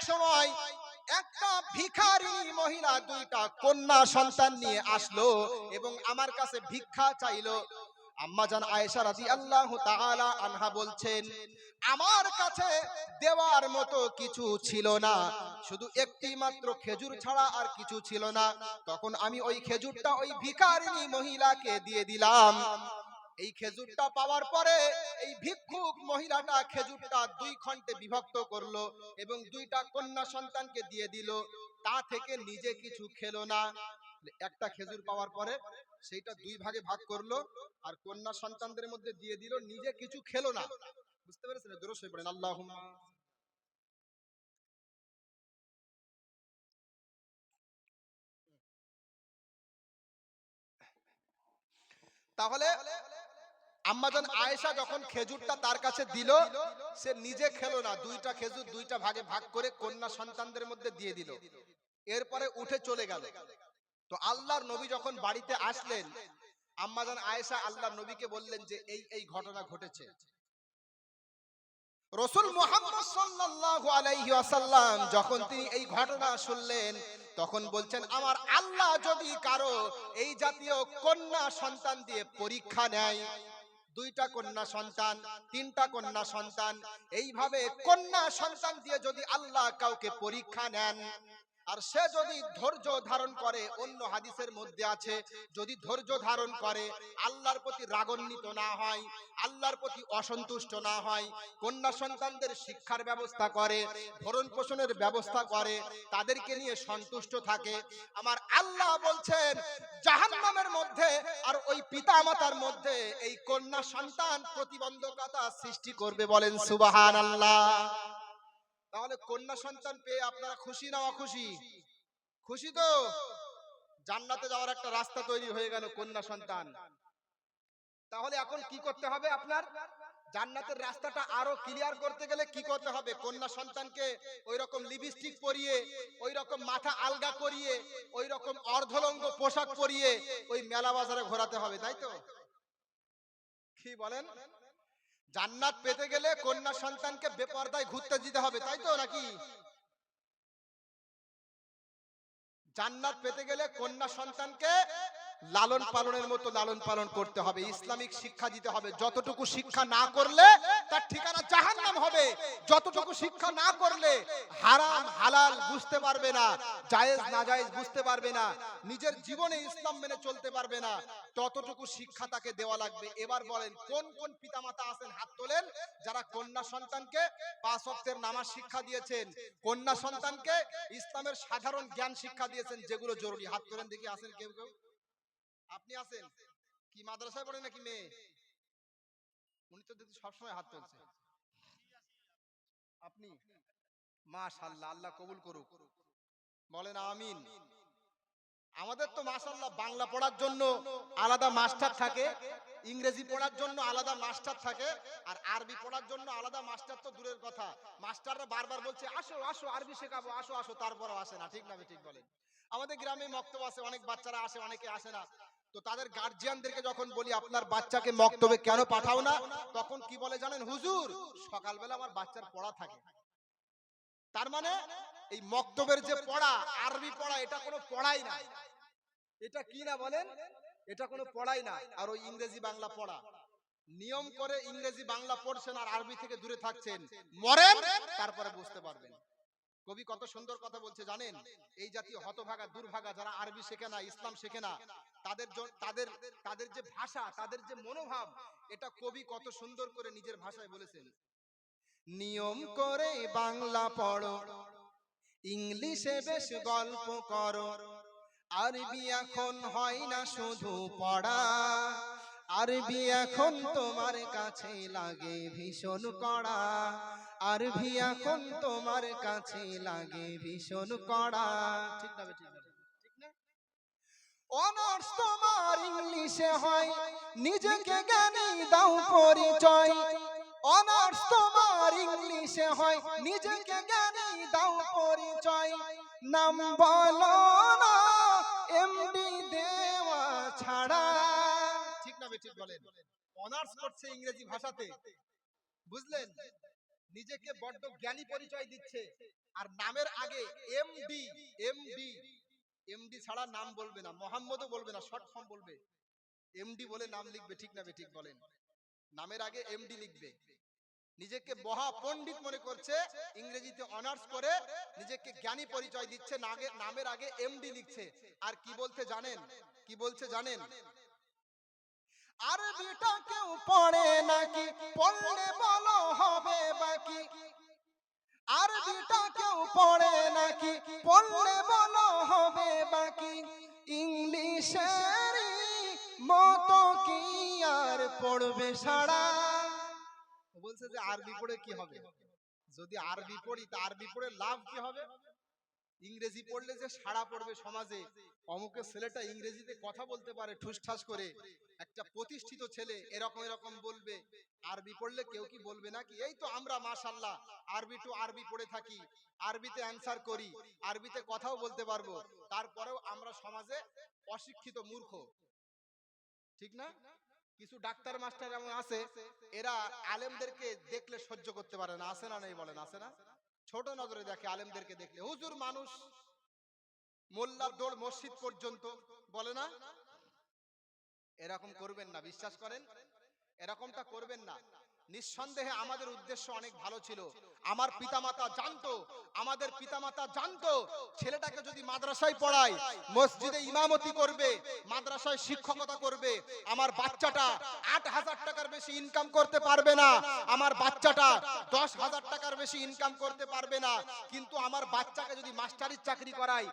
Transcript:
সময় একটা ভিখারিনী মহিলা দুইটা কন্যা সন্তান নিয়ে আসলো এবং আমার কাছে ভিক্ষা চাইলো। আম্মাজান আয়েশা রাদিয়াল্লাহু তাআলা আনহা বলছেন, আমার কাছে দেওয়ার মতো কিছু ছিল না, শুধু একটি মাত্র খেজুর ছাড়া আর কিছু ছিল না। তখন আমি ওই খেজুরটা ওই ভিখারিনী মহিলাকে দিয়ে দিলাম। এই খেজুরটা পাওয়ার পরে এই ভিক্ষুক মহিলাটা খেজুরটা দুই খণ্ডে বিভক্ত করলো এবং দুইটা কন্যা সন্তানকে দিয়ে দিল। তা থেকে নিজে কিছু খেলো না। একটা খেজুর পাওয়ার পরে সেইটা দুই ভাগে ভাগ করলো আর কন্যা সন্তানদের মধ্যে দিয়ে দিল, নিজে কিছু খেলো না। বুঝতে পেরেছেন? দরুদ শরীফ পড়েন আল্লাহুম্মা। তাহলে আম্মাজান আয়েশা যখন খেজুরটা তার কাছে দিল, সে নিজে খেলো না, দুইটা খেজুর দুইটা ভাগে ভাগ করে কন্যা সন্তানদের মধ্যে দিয়ে দিল। এরপরে উঠে চলে গেল। তো আল্লাহর নবী যখন বাড়িতে আসলেন, আম্মাজান আয়েশা আল্লাহর নবীকে বললেন যে এই এই ঘটনা ঘটেছে। রাসূল মুহাম্মদ সাল্লাল্লাহু আলাইহি ওয়াসাল্লাম যখন তিনি এই ঘটনা শুনলেন, তখন বলছেন, আমার আল্লাহ যদি কারো এই জাতীয় কন্যা সন্তান দিয়ে পরীক্ষা নেয়, দুইটা কন্যা সন্তান, তিনটা কন্যা সন্তান, এইভাবে কন্যা সন্তান দিয়ে যদি আল্লাহ কাউকে পরীক্ষা নেন, আর সে যদি ধৈর্য ধারণ করে, অন্য হাদিসের মধ্যে আছে যদি ধৈর্য ধারণ করে, আল্লাহর প্রতি রাগান্বিত না হয়, আল্লাহর প্রতি অসন্তুষ্ট না হয়, কন্যা সন্তানদের শিক্ষার ব্যবস্থা করে, ভরণ পোষণের ব্যবস্থা করে, তাদেরকে নিয়ে সন্তুষ্ট থাকে, আমার আল্লাহ বলছেন জাহান্নামের মধ্যে আর ওই পিতামাতার মধ্যে এই কন্যা সন্তান প্রতিবন্ধকতা সৃষ্টি করবে। বলেন সুবহানাল্লাহ। তাহলে কন্যা সন্তান পেয়ে আপনারা খুশি না অখুশি? খুশি তো? জান্নাতে যাওয়ার একটা রাস্তা তৈরি হয়ে গেল কন্যা সন্তান। তাহলে এখন কি করতে হবে? আপনার জান্নাতের রাস্তাটা আরো ক্লিয়ার করতে গেলে কি করতে হবে? কন্যা সন্তানকে ওই রকম লিপস্টিক পরিয়ে, ওই রকম মাথা আলগা করিয়ে, ওই রকম অর্ধলঙ্গ পোশাক পরিয়ে ওই মেলা বাজারে ঘোরাতে হবে, তাই তো? কি বলেন? জান্নাত পেতে গেলে কন্যা সন্তানকে বেপরদায় ঘুরতে দিতে হবে, তাই তো নাকি? জান্নাত পেতে গেলে কন্যা সন্তানকে লালন পালনের মতো লালন পালন করতে হবে, ইসলামিক শিক্ষা দিতে হবে। যতটুকু শিক্ষা না করলে তার ঠিকানা জাহান্নাম হবে। যতটুকু শিক্ষা না করলে হারাম হালাল বুঝতে পারবে না, জায়েজ নাজায়েজ বুঝতে পারবে না, নিজের জীবনে ইসলাম মেনে চলতে পারবে না, ততটুকু শিক্ষা তাকে দেওয়া লাগবে। এবার বলেন কোন কোন পিতামাতা আছেন, হাত তোলেন, যারা কন্যা সন্তানকে 5 ওয়াক্তের নামাজ শিক্ষা দিয়েছেন, কন্যা সন্তানকে ইসলামের সাধারণ জ্ঞান শিক্ষা দিয়েছেন, যেগুলো জরুরি। হাত তোলেন দেখি, আছেন কেউ কেউ? আপনি আছেন কি মাদ্রাসায় পড়েন নাকি মেয়ে? উনি তো দেখি সবসময় হাত তুলছে। আপনি? মাশাআল্লাহ, আল্লাহ কবুল করুক। বলেন আমিন। আমাদের তো মাশাআল্লাহ বাংলা পড়ার জন্য আলাদা মাস্টার থাকে, ইংরেজি পড়ার জন্য আলাদা মাস্টার থাকে, আর আরবি পড়ার জন্য আলাদা মাস্টার তো দূরের কথা, মাস্টাররা বারবার বলছে আসো আসো আরবি শেখাবো, আসো আসো, তারপরও আসে না। ঠিক না? ঠিক বলেন। আমাদের গ্রামে মক্তব আছে, অনেক বাচ্চারা আসে, অনেকে আসে না। তো তাদের গার্জিয়ানদেরকে যখন বলি আপনার বাচ্চাকে মক্তবে কেন পাঠাও না, তখন কি বলে জানেন? হুজুর সকালবেলা আমার বাচ্চার পড়া থাকে। তার মানে এই মক্তবের যে পড়া, আরবি পড়া, এটা কোনো পড়াই না। এটা কি না বলেন? এটা কোনো পড়াই না। আর ওই ইংরেজি বাংলা পড়া, নিয়ম করে ইংরেজি বাংলা পড়ছেন আর আরবি থেকে দূরে থাকছেন, মরেন তারপরে বুঝতে পারবেন। কবি কত সুন্দর কথা বলছে জানেন? এই জাতীয় হতভাগা দুর্ভাগা যারা আরবি শেখে না, ইসলাম শেখে না, তাদের তাদের তাদের যে ভাষা, তাদের যে মনোভাব, এটা কবি কত সুন্দর করে নিজের ভাষায় বলেছেন। নিয়ম করে বাংলা পড়ো, ইংলিশে বেশ গল্প করো, আরবি এখন হয় না শুধু পড়া, আরবি এখন তোমার কাছে লাগে ভীষণ কড়া, আরবি এখন তোমার কাছে লাগে ভীষণ কড়া। ঠিক না? ঠিক না? ঠিক না? অনার্স তোমার ইংলিশে হয়, নিজেকে জ্ঞানী দাও পরিচয়, অনার্স তোমার ইংলিশে হয়, নিজেকে জ্ঞানী দাও পরিচয়, নাম বলো না এমডি দেওয়া ছাড়া। ঠিক না? ঠিক বলেন। অনার্স করছে ইংরেজি ভাষাতে, বুঝলেন? নিজেকে বড্ড জ্ঞানী পরিচয় দিচ্ছে, আর নামের আগে এমডি, এমডি, এমডি ছাড়া নাম বলবে না, মোহাম্মদও বলবে না, শর্ট ফর্ম বলবে, এমডি বলে নাম লিখবে। ঠিক না বেঠিক বলেন? নামের আগে এমডি লিখবে। নিজেকে মহা পণ্ডিত মনে করছে, ইংরেজিতে অনার্স করে নিজেকে জ্ঞানী পরিচয় দিচ্ছে, নামের আগে এমডি লিখছে। আর কি বলতে জানেন? কি বলছে জানেন? আরবিটা কেউ পড়ে নাকি? পড়লে বলো হবে বাকি। আরবিটা কেউ পড়ে নাকি? পড়লে বলো হবে বাকি। ইংলিশের মতো কি আর পড়বে সারা? বলছে যে আরবি পড়ে কি হবে? যদি আরবি পড়ি তা আরবি পড়ে লাভ কি হবে? ইংরেজি পড়লে যে সাড়া পড়বে সমাজে, অমুকের ছেলেটা ইংরেজিতে কথা বলতে পারে ঠুসঠাস করে, একটা প্রতিষ্ঠিত ছেলে, এরকম এরকম বলবে। আরবি পড়লে কেউ কি বলবে নাকি? এই তো আমরা মাশাআল্লাহ আরবি টু আরবি পড়ে থাকি, আরবিতে অ্যানসার করি, আরবিতে কথাও বলতে পারবো, তারপরেও আমরা সমাজে অশিক্ষিত মূর্খ। ঠিক না? কিছু ডাক্তার মাস্টার এমন আছে, এরা আলেমদেরকে দেখলে সহ্য করতে পারে না। আছে না নেই বলেন? আছে না? ছোট নজরে দেখে আলেমদেরকে দেখলে। হুজুর মানুষ, মোল্লার দৌড় মসজিদ পর্যন্ত, বলে না? এরকম করবেন না, বিশ্বাস করেন, এরকমটা করবেন না। নিঃসন্দেহে আমাদের উদ্দেশ্য অনেক ভালো ছিল। আমার পিতামাতা জানতো, আমাদের পিতামাতা জানতো ছেলেটাকে যদি মাদ্রাসায় পড়ায়, মসজিদে ইমামতি করবে, মাদ্রাসায় শিক্ষকতা করবে, আমার বাচ্চাটা 8,000 টাকার বেশি ইনকাম করতে পারবে না, আমার বাচ্চাটা 10,000 টাকার বেশি ইনকাম করতে পারবে না, কিন্তু আমার বাচ্চাকে যদি মাস্টারির চাকরি করায়